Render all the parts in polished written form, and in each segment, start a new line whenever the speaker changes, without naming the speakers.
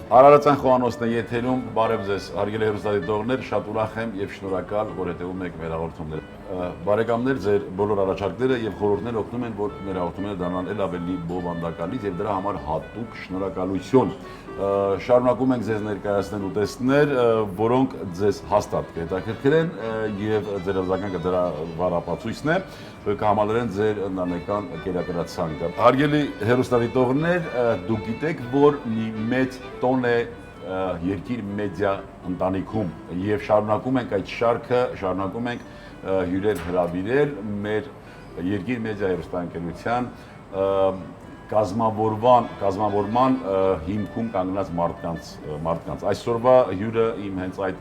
Արարածան խոհանոցն է եթերում, բարև ձեզ, հարգելի հեռուստադիտողներ, շատ ուրախ եմ եւ շնորհակալ, որ հետեւում եք մեր հաղորդումները։ Բարեկամներ, ձեր բոլոր առաջարկները եւ խորհուրդները օգնում են, որ մեր հաղորդումները դառնան ել ավելի բովանդակալից եւ դրա համար հատուկ շնորհակալություն։ Շարունակում ենք ձեզ ներկայացնել ուտեստներ, որոնք ձեզ հաստատ կհետաքրքրեն եւ ձեր հրաշքանքը դրա վառապացույցն է, կհամալրեն ձեր ընտանեկան կերակրացանկը։ Հարգելի հեռուստադիտողներ, դուք գիտեք, որ մի մեծ տոն է երկիր մեդիա ընտանիքում եւ շարունակում ենք այդ շարքը, շարունակում ենք հյուրեր հրավիրել մեր երկիր մեդիա հեռուստաընկերության կազմավորման հիմքում կանգնած մարդկանց։ Այսօրվա հյուրը իմ հենց այդ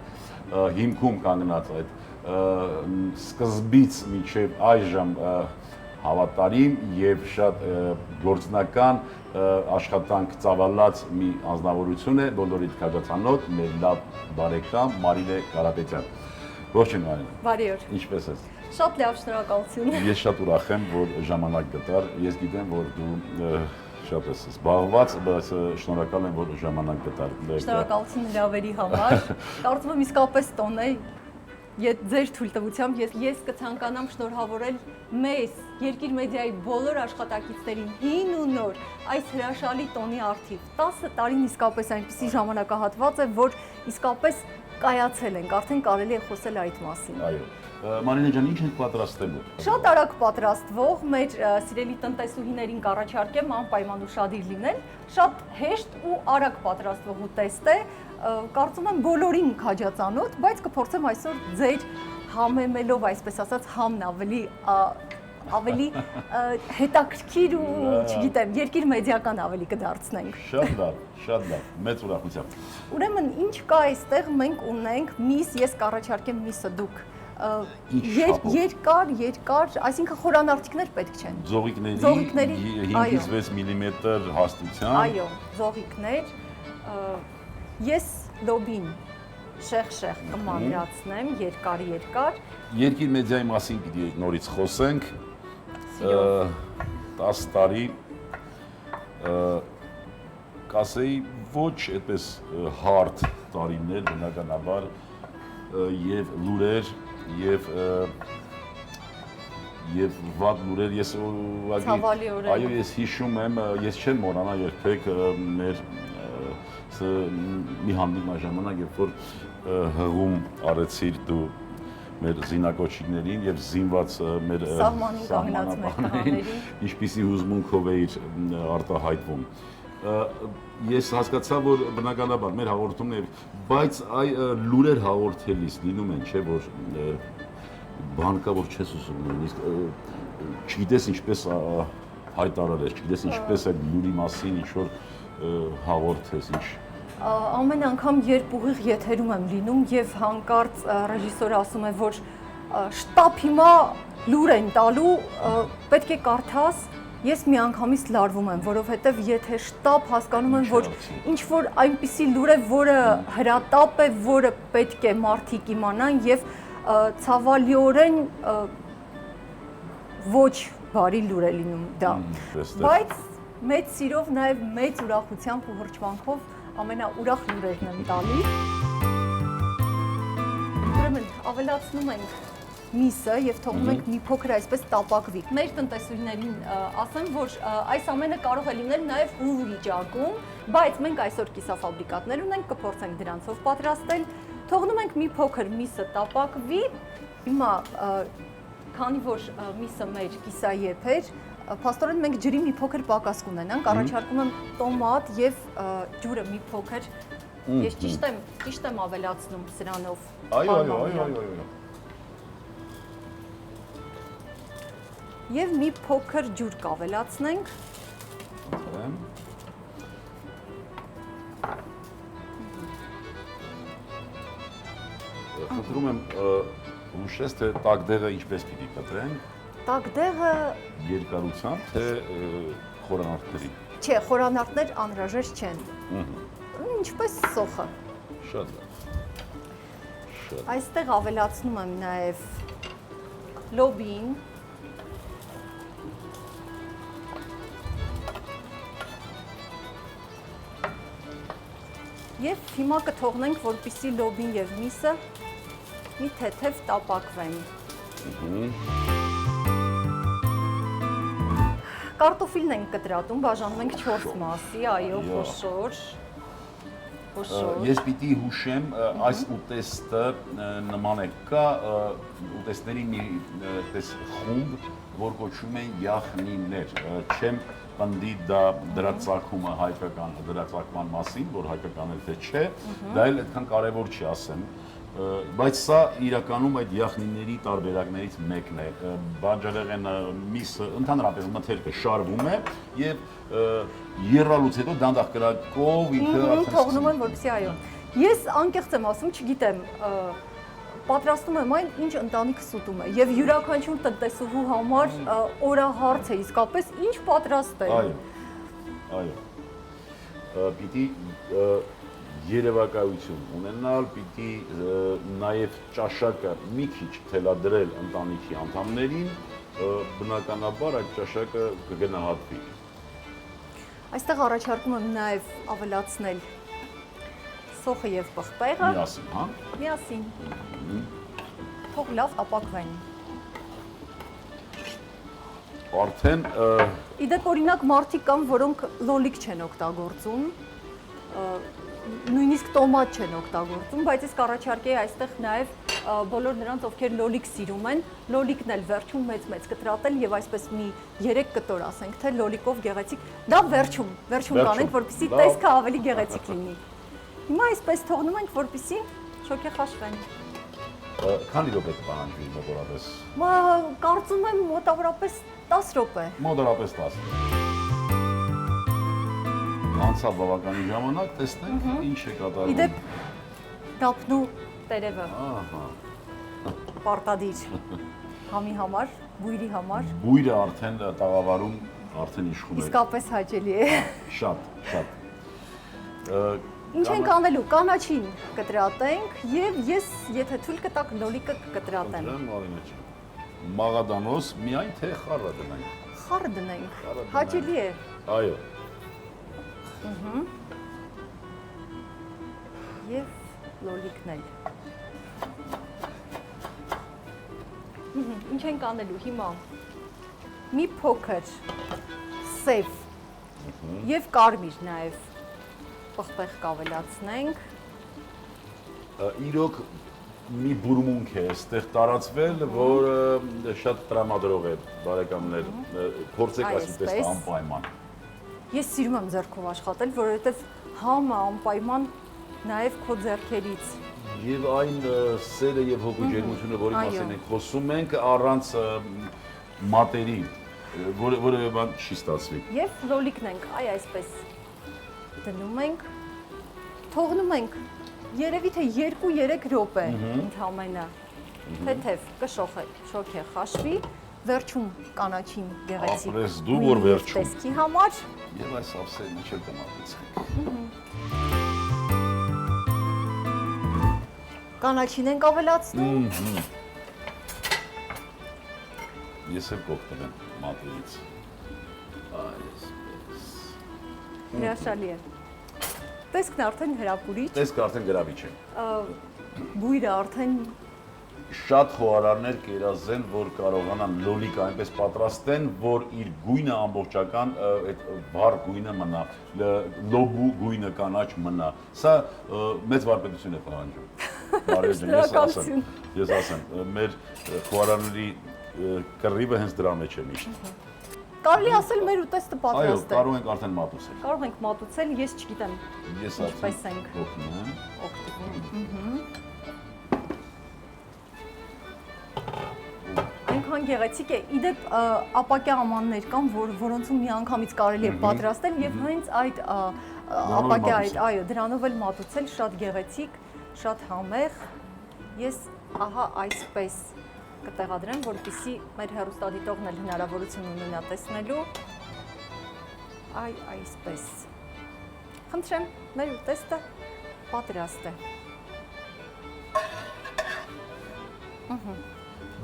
հիմքում կանգնած այդ սկզբից մինչև այժմ հավատարիմ եւ շատ գործնական աշխատանք ծավալած մի անձնավորություն է, բոլորիդ քաջացանոտ, մեր լավ բարեկամ Մարինե Կարապետյան։ Ողջույն Մարինե։
Բարի օր։
Ինչպե՞ս ես։
Շատ լավ, շնորհակալություն։
Ես շատ ուրախ եմ, որ ժամանակ գտար։ Ես գիտեմ, որ դու շատ ես զբաղված, բայց շնորհակալ եմ, որ ժամանակ գտար։
Շնորհակալություն հրավերի համար։ Կարծում եմ իսկապես տոն է։ Ձեր թույլտվությամբ ես կցանկանամ շնորհավորել մեզ Երկիր մեդիայի բոլոր աշխատակիցներին հին ու նոր այս հրաշալի տոնի առթիվ։ 10 տարին իսկապես այնպիսի ժամանակահատված է, որ իսկապես կայացել ենք, արդեն կարելի է խոսել այդ մասին։
Այո։ Մարինե ջան, ինչ ենք պատրաստելու։
Շատ արագ պատրաստվող մեր սիրելի տնտեսուհիներին կառաջարկեմ անպայման ուշադիր լինել։ Շատ հեշտ ու արագ պատրաստվող ուտեստ է։ Կարծում եմ բոլորին քաջածանոթ, բայց կփորձեմ այսօր ձեր համեմելով, այսպես ասած, համն ավելի հետաքրքիր ու, չգիտեմ, երկիր մեդիական ավելի կդարձնենք։
Շատ լավ, մեծ ուրախությամբ։
Ուրեմն ինչ կա այստեղ, մենք ունենք միս, ես կառաջարկեմ միսը դուք երկար, այսինքն խորանարդիկներ պետք չեն։
Ձողիկների 5-ից 6 միլիմետր հաստությամբ։
Այո, ձողիկներ։ Ես լոբին շեղ կմանրացնեմ, երկար։
Երկիր մեդիայի մասին պիտի նորից խոսենք։ 10 տարի կասեի ոչ այդպես հարթ տարիներ, բնականաբար եւ լուրեր եւ վատ լուրեր, ես
ցավալիորեն։
Այո, ես հիշում եմ, ես չեմ մոռանա երբեք մեր մի հանդիպման ժամանակ, երբ որ հղում արեցիր դու մեր զինակոչիկներին եւ զինված մեր
սահմանին կանգնած մեխանաներին,
ինչպիսի հուզմունքով էիր արտահայտվում։ Ես հասկացա, որ բնականաբար մեր հաղորդումներ, բայց այ լուրեր հաղորդելիս լինում են, չէ, որ բան կա, որ չես ուզում նույնիսկ չգիտես ինչպես հայտարարես, չգիտես ինչպես է լուրի մասին ինչ-որ հաղորդես, ինչ։
Ամեն անգամ, երբ ուղիղ եթերում եմ լինում եւ հանկարծ ռեժիսորը ասում է, որ շտապ հիմա լուր են տալու, պետք է կարդաս, ես միանգամից լարվում եմ, որովհետեւ եթե շտապ հասկանում եմ, որ ինչ որ այնպիսի լուր է, որը հրատապ է, որը պետք է մարդիկ իմանան եւ ցավալիորեն ոչ բարի լուր է լինում դա։ Բայց մեծ սիրով նաեւ մեծ ուրախությամբ ու հրճվանքով ամենաուրախ լուրերն եմ տալի։ Ուրեմն ավելացնում ենք միսը եւ թողնում ենք մի փոքր այսպես տապակվի։ Մեր տնտեսուհիներին ասեմ, որ այս ամենը կարող է լինել նաեւ հում վիճակում, բայց մենք այսօր կիսաֆաբրիկատներ ունենք, կփորձենք դրանցով պատրաստել։ Թողնում ենք մի փոքր միսը տապակվի։ Հիմա քանի որ միսը մեր կիսաերբ էր, փաստորեն մենք ջրի մի փոքր պակաս կունենանք, առաջարկում եմ տոմատ եւ ջուրը մի փոքր։ Ես ճիշտ եմ ավելացնում սրանով։
Այո։
Եվ մի փոքր ջուր կավելացնենք։
Խնդրում եմ հուշես, թե տակդեղը ինչպես պիտի կտրենք։
Տակդեղը
երկարությամբ, թե խորանարդների։
Չէ, խորանարդներ անհրաժեշտ չեն։ Ինչպես սոխը։
Շատ լավ։
Այստեղ ավելացնում եմ նաև լոբին։ Եվ հիմա կթողնենք, որպեսզի լոբին եւ միսը մի թեթև տապակվեն։ Կարտոֆիլն ենք կտրատում, բաժանում ենք 4 մասի, այո, խոշոր։
Ես պիտի հուշեմ, այս ուտեստը նման է կա ուտեստների մի խումբ, որ կոչվում են յախնիներ, չեմ պնդի դրա ծագումը հայկական դրածակման մասին, որ հայկական էլ թե չէ, դա էլ այդքան կարևոր չի ասեմ, բայց սա իրականում այդ յախնիների տարբերակներից մեկն է, բանջարեղենը, միսը, ընդհանրապես մթերքը շարվում է եւ եռալուց հետո դանդաղ կրակով ինքը արդեն
թողնում եմ, որպեսզի այո։ Ես անկեղծ եմ ասում, չգիտեմ, պատրաստում եմ այն, ինչ ընտանիքս ուտում է եւ յուրաքանչյուր տնտեսուհու համար օրահարց է իսկապես ինչ պատրաստել։
Այո։ Պիտի երևակայություն ունենալ, պիտի նաև ճաշակը մի քիչ թելադրել ընտանիքի անդամներին, բնականաբար այդ ճաշակը կգնահատվի։
Այստեղ առաջարկում եմ նաև ավելացնել սոխը եւ պղպեղը։
Միասին, հա։
Միասին։ Թող լավ ապակվեն։
Արդեն
Իդեպ օրինակ մարդիկ կան, որոնք լոլիկ չեն օգտագործում, նույնիսկ տոմատ չեն օգտագործում, բայց ես կառաջարկեի այստեղ նաև բոլոր նրանց, ովքեր լոլիկ սիրում են, լոլիկն էլ վերջում մեծ-մեծ կտրատել եւ այսպես մի 3 կտոր ասենք, թե լոլիկով գեղեցիկ, դա վերջում կանենք, որպեսզի տեսքը ավելի գեղեցիկ լինի։ Հիմա այսպես թողնում ենք, որպեսզի շոգեխաշվեն։
Քանի րոպե կպահանջվի մոտավորապես։
Կարծում եմ մոտավորապես 10 րոպե։
Մոտավորապես 10։ Անցավ բավականին ժամանակ, տեսնենք ինչ է կատարվում։
Իդեպ դափնու տերևը։
Ահա։
Պարտադիր համի համար, բույրի համար։
Բույրը արդեն տաղավարում արդեն իշխում է։
Իսկապես հաճելի է։
Շատ։
Ինչ ենք անելու, կանաչին կտրատենք եւ ես, եթե թույլ կտաք, լոլիկը կտրատեմ։
Մաղադանոս միայն թե խառը դնենք։
Խառը դնենք, հաճելի է։
Այո։
Եվ լոլիկն էլ։ Ինչ ենք անելու հիմա։ Մի փոքր սև եւ կարմիր նաեւ պղպեղ կավելացնենք։
Իրոք մի բուրմունք է այստեղ տարածվել, որը շատ տրամադրող է, բարեկամներ, փորձեք այս ուտեստը անպայման։
Ես սիրում եմ ձեռքով աշխատել, որովհետեւ համը անպայման նաեւ քո ձեռքերից։
Եվ այն սերը եւ հոգու ջերմությունը, որի մասին ենք խոսում ենք, առանց մատերի, որևէ բան չի ստացվի։
Եվ լոլիկն ենք, այսպես դնում ենք, թողնում ենք երևի թե 2-3 րոպե ընդհանրապես, թեթև կշոքե խաշվի, վերջում կանաչին գեղեցիկ։
Ապրես դու որ վերջում։
Տեսքի համար։
Եվ այս ափսերն իջել կմատուցենք։
Կանաչին ենք ավելացնում։
Ես էլ կօգտվեմ մատերից։ Այսպես։
Հրաշալի է։ Տեսքն արդեն հրապուրիչ։
Տեսքը արդեն գրավիչ է։
Բույրը արդեն
Շատ խոհարարներ կերազեն, որ կարողանան լոլիկը այնպես պատրաստեն, որ իր գույնը ամբողջական այդ վառ գույնը մնա, լոբու գույնը կանաչ մնա։ Սա մեծ վարպետություն է պահանջում։ Ես ասեմ, մեր խոհարարների կռիվը հենց դրա մեջ է միշտ։
Կարելի ասել մեր ուտեստը պատրաստ է։
Այո, կարող ենք արդեն մատուցել։
Կարող ենք մատուցել, ես չգիտեմ։
Ես արդեն օգնում։
Այնքան գեղեցիկ է։ Իդեպ ապակյա ամաններ կան, որոնցում միանգամից կարելի է պատրաստել եւ հենց այդ ապակյա այո, դրանով էլ մատուցել շատ գեղեցիկ, շատ համեղ։ Ես ահա այսպես կտեղադրեմ, որպեսզի մեր հեռուստադիտողն էլ հնարավորություն ունենա տեսնելու։ Այսպես։ Խնդրեմ, մեր ուտեստը պատրաստ է։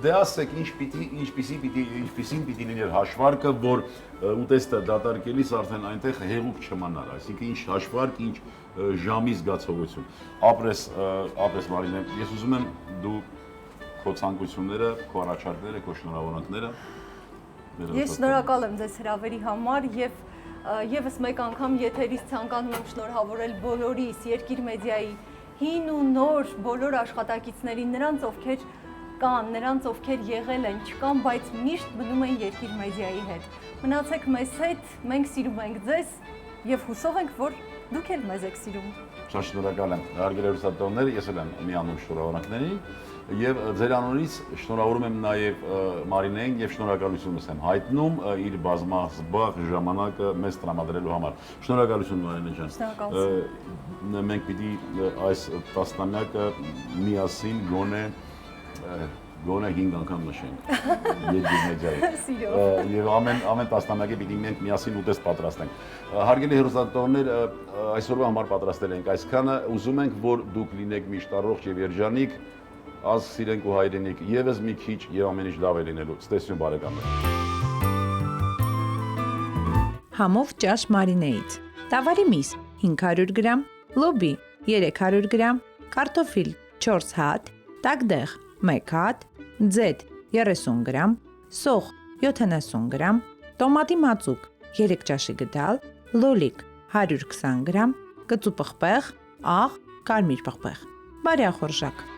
Դե ասեք, ինչպիսին պիտի լիներ հաշվարկը, որ ուտեստը դատարկելիս արդեն այնտեղ հեղուկ չմանար, այսինքն ինչ հաշվարկ, ինչ ժամի զգացողություն։ Ապրես Մարինե, ես ուզում եմ դու քո ցանկությունները, քո առաջարկները, քո շնորհավորանքները։
Ես շնորհակալ եմ ձեզ հրավերի համար եւ եւս մեկ անգամ եթերից ցանկանում եմ շնորհավորել բոլորիս Երկիր մեդիայի հին ու նոր բոլոր աշխատակիցներին, նրանց ովքեր կան, նրանց ովքեր եղել են, չկան, բայց միշտ մնում են Երկիր մեդիայի հետ։ Մնացեք մեզ հետ, մենք սիրում ենք ձեզ եւ հուսով ենք, որ դուք էլ մեզ եք սիրում։
Շատ շնորհակալ եմ հարգելի հեռուստատողներ, ես էլ եմ միանում շնորհավորանքներին եւ ձեր անունից շնորհավորում եմ նաեւ Մարինեին եւ շնորհակալությունս եմ հայտնում իր բազմազբաղ ժամանակը մեզ տրամադրելու համար։ Շնորհակալություն Մարինե ջան։
Շնորհակալություն։
Մենք պիտի այս տասնամյակը միասին գոնե 5 անգամ նշենք Երկիր մեդիայի։
Սիրով։
Եվ ամեն տասնամյակի պիտի մենք միասին ուտեստ պատրաստենք։ Հարգելի հեռուստատողներ, այսօրվա համար պատրաստել ենք այսքանը, ուզում ենք, որ դուք լինեք միշտ առողջ եւ երջանիկ, ազգ սիրենք ու հայրենիք, եւս մի քիչ եւ ամեն ինչ լավ է լինելու։ Ցտեսություն բարեկամներ։
Համով ճաշ Մարինեից։ Տավարի միս 500 գրամ, լոբի 300 գրամ, կարտոֆիլ 4 հատ, տակդեղ 1 հատ, ձեթ 30 գրամ, սոխ 70 գրամ, տոմատի մածուկ 3 ճաշի գդալ, լոլիկ 120 գրամ, կծու պղպեղ, աղ, կարմիր պղպեղ։ Բարի ախորժակ։